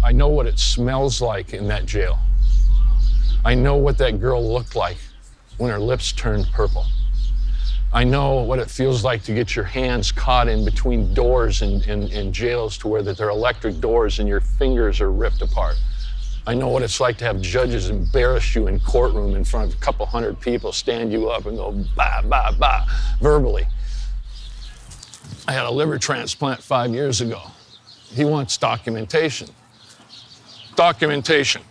I know what it smells like in that jail. I know what that girl looked like when her lips turned purple. I know what it feels like to get your hands caught in between doors in jails to where there are electric doors and your fingers are ripped apart. I know what it's like to have judges embarrass you in courtroom in front of a couple hundred people, stand you up and go bah, bah, bah, verbally. I had a liver transplant 5 years ago. He wants documentation. Documentation.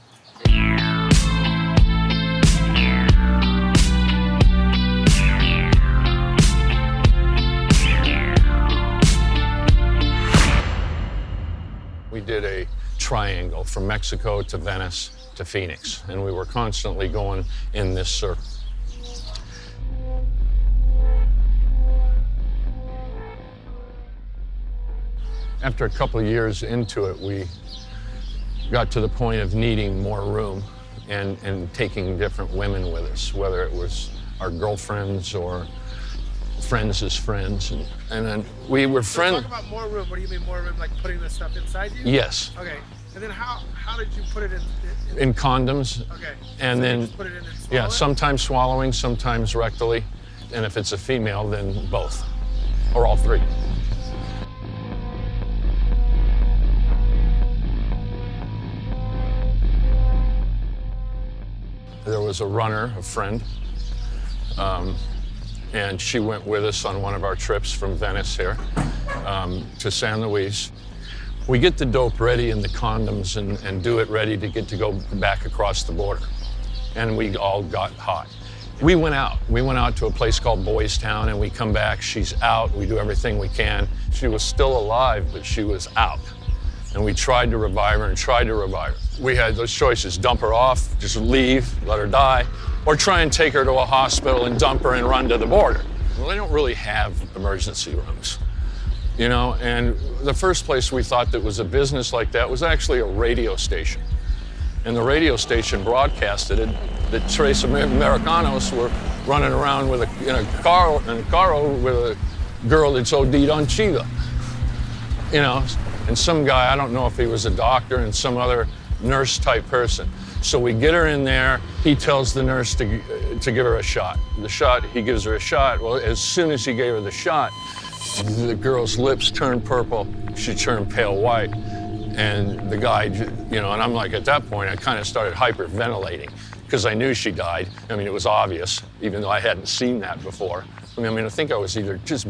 We did a triangle from Mexico to Venice to Phoenix, and we were constantly going in this circle. After a couple of years into it, we got to the point of needing more room and taking different women with us, whether it was our girlfriends or friends as friends. And then we were friends. Talk about more room. What do you mean more room? Like putting this stuff inside you? Yes. Okay. And then how did you put it in condoms. Okay. And so then, you just put it in and swallow yeah, it? sometimes swallowing, sometimes rectally. And if it's a female, then both, or all three. There was a runner, a friend, and she went with us on one of our trips from Venice here to San Luis. We get the dope ready and the condoms and do it ready to go back across the border. And we all got hot. We went out to a place called Boys Town, and we come back, she's out, we do everything we can. She was still alive, but she was out. And we tried to revive her and tried to revive her. We had those choices: dump her off, just leave, let her die, or try and take her to a hospital and dump her and run to the border. Well, they don't really have emergency rooms, you know? And the first place we thought that was a business like that was actually a radio station. And the radio station broadcasted it that Tres Americanos were running around with in a car with a girl that's OD'd on Chiva, you know? And some guy, I don't know if he was a doctor and some other nurse type person. So we get her in there, he tells the nurse to give her a shot. He gives her a shot. Well, as soon as he gave her the shot, the girl's lips turned purple, she turned pale white. And the guy, you know, and I'm like, at that point, I kind of started hyperventilating because I knew she died. I mean, it was obvious, even though I hadn't seen that before. I think I was either just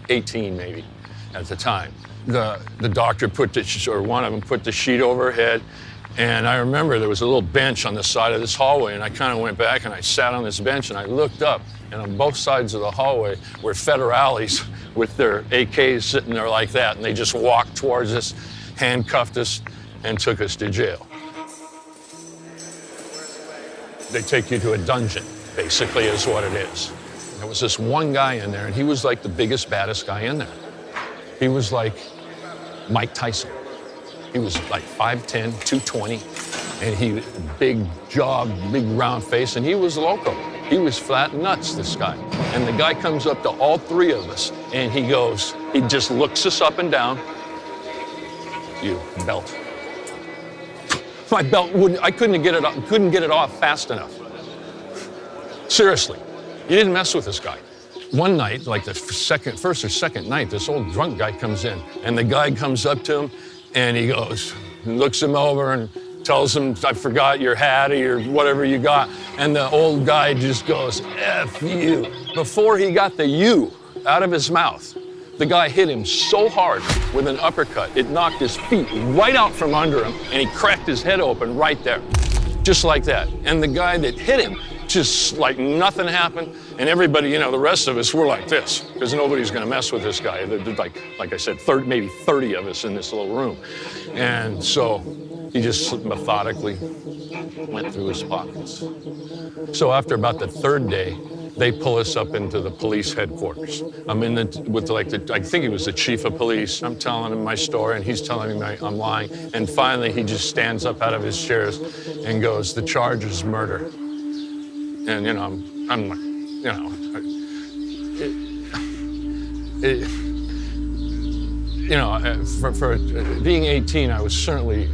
18 maybe at the time. The doctor one of them put the sheet over her head, and I remember there was a little bench on the side of this hallway, and I kind of went back and I sat on this bench and I looked up, and on both sides of the hallway were federales with their AKs sitting there like that, and they just walked towards us, handcuffed us, and took us to jail. They take you to a dungeon, basically, is what it is. There was this one guy in there, and he was like the biggest, baddest guy in there. He was like Mike Tyson. He was like 5'10", 220, and he big jaw, big round face, and he was loco. He was flat nuts, this guy. And the guy comes up to all three of us, and he just looks us up and down. You belt. My belt I couldn't get it off fast enough. Seriously, you didn't mess with this guy. One night, like the first or second night, this old drunk guy comes in, and the guy comes up to him, and he looks him over and tells him, I forgot your hat or your whatever you got, and the old guy just goes, F you. Before he got the you out of his mouth, the guy hit him so hard with an uppercut, it knocked his feet right out from under him, and he cracked his head open right there, just like that. And the guy that hit him, just like nothing happened, and everybody, you know, the rest of us were like this, because nobody's gonna mess with this guy. There's like I said, maybe 30 of us in this little room. And so he just methodically went through his pockets. So after about the third day, they pull us up into the police headquarters. I'm I think he was the chief of police. I'm telling him my story, and he's telling me I'm lying. And finally, he just stands up out of his chairs and goes, the charge is murder. And, you know, I'm like, you know, for being 18, I was certainly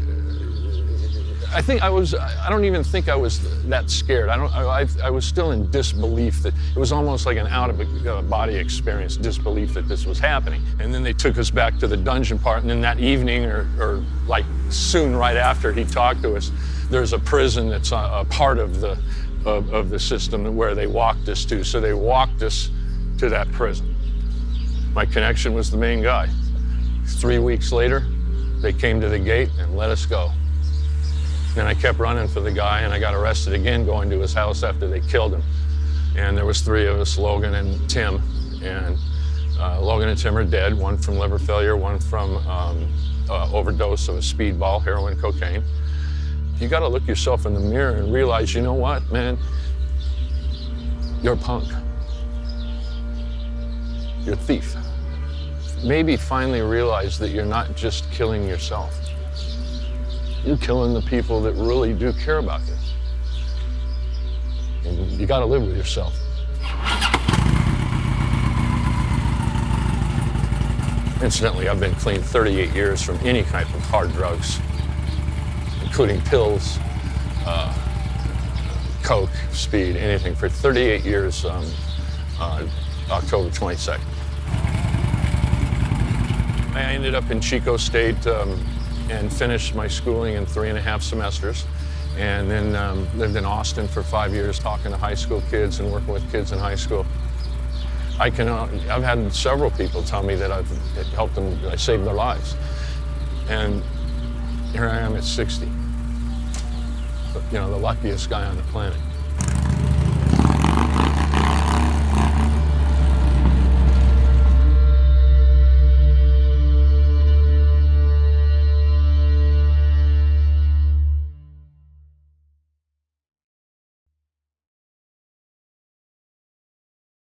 I don't even think I was that scared. I was still in disbelief that it was almost like an out-of-body experience, disbelief that this was happening. And then they took us back to the dungeon part, and then that evening, or like soon right after he talked to us, there's a prison that's a part of the system where they walked us to. So they walked us to that prison. My connection was the main guy. 3 weeks later, they came to the gate and let us go. And I kept running for the guy, and I got arrested again going to his house after they killed him. And there was 3 of us, Logan and Tim. And Logan and Tim are dead, one from liver failure, one from overdose of a speedball, heroin, cocaine. You got to look yourself in the mirror and realize, you know what, man? You're a punk. You're a thief. Maybe finally realize that you're not just killing yourself. You're killing the people that really do care about you. And you got to live with yourself. Incidentally, I've been clean 38 years from any kind of hard drugs, including pills, coke, speed, anything, for 38 years, October 22nd. I ended up in Chico State and finished my schooling in 3.5 semesters, and then lived in Austin for 5 years talking to high school kids and working with kids in high school. I've had several people tell me that I've helped them, I saved their lives. And here I am at 60. You know, the luckiest guy on the planet.